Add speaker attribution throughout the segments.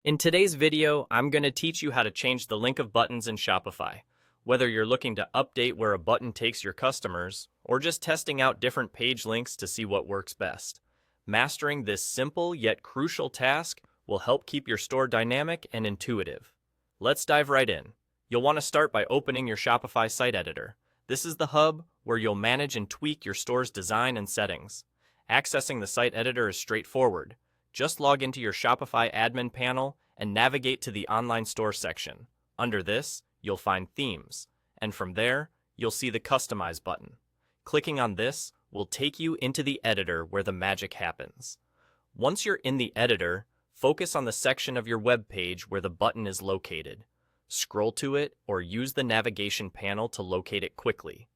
Speaker 1: In today's video, I'm going to teach you how to change the link of buttons in Shopify. Whether you're looking to update where a button takes your customers, or just testing out different page links to see what works best. Mastering this simple yet crucial task will help keep your store dynamic and intuitive. Let's dive right in. You'll want to start by opening your Shopify site editor. This is the hub where you'll manage and tweak your store's design and settings. Accessing the site editor is straightforward. Just log into your Shopify admin panel and navigate to the online store section. Under this, you'll find themes, and from there, you'll see the Customize button. Clicking on this will take you into the editor where the magic happens. Once you're in the editor, focus on the section of your web page where the button is located. Scroll to it or use the navigation panel to locate it quickly.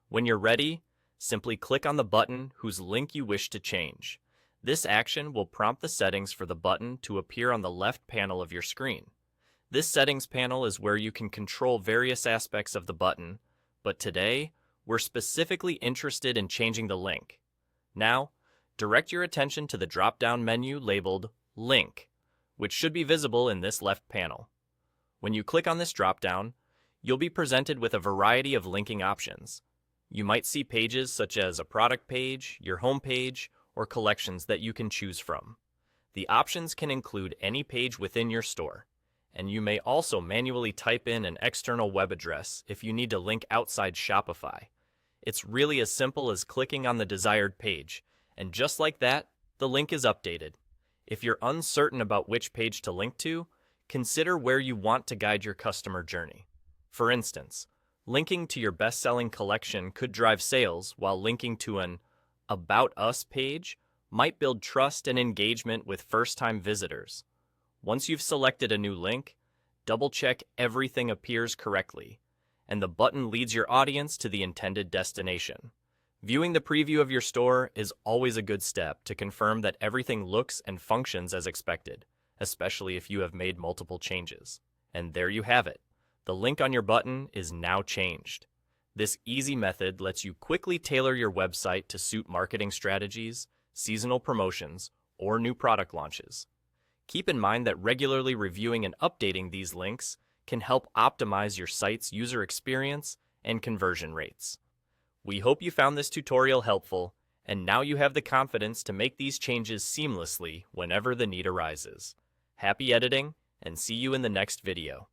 Speaker 1: When you're ready, simply click on the button whose link you wish to change. This action will prompt the settings for the button to appear on the left panel of your screen. This settings panel is where you can control various aspects of the button, but today, we're specifically interested in changing the link. Now, direct your attention to the drop-down menu labeled Link, which should be visible in this left panel. When you click on this drop-down, you'll be presented with a variety of linking options. You might see pages such as a product page, your home page, or collections that you can choose from. The options can include any page within your store, and you may also manually type in an external web address if you need to link outside Shopify. It's really as simple as clicking on the desired page, and just like that, the link is updated. If you're uncertain about which page to link to, consider where you want to guide your customer journey. For instance, linking to your best-selling collection could drive sales, while linking to an About Us page might build trust and engagement with first-time visitors. Once you've selected a new link, double-check everything appears correctly, and the button leads your audience to the intended destination. Viewing the preview of your store is always a good step to confirm that everything looks and functions as expected, especially if you have made multiple changes. And there you have it. The link on your button is now changed. This easy method lets you quickly tailor your website to suit marketing strategies, seasonal promotions, or new product launches. Keep in mind that regularly reviewing and updating these links can help optimize your site's user experience and conversion rates. We hope you found this tutorial helpful, and now you have the confidence to make these changes seamlessly whenever the need arises. Happy editing, and see you in the next video.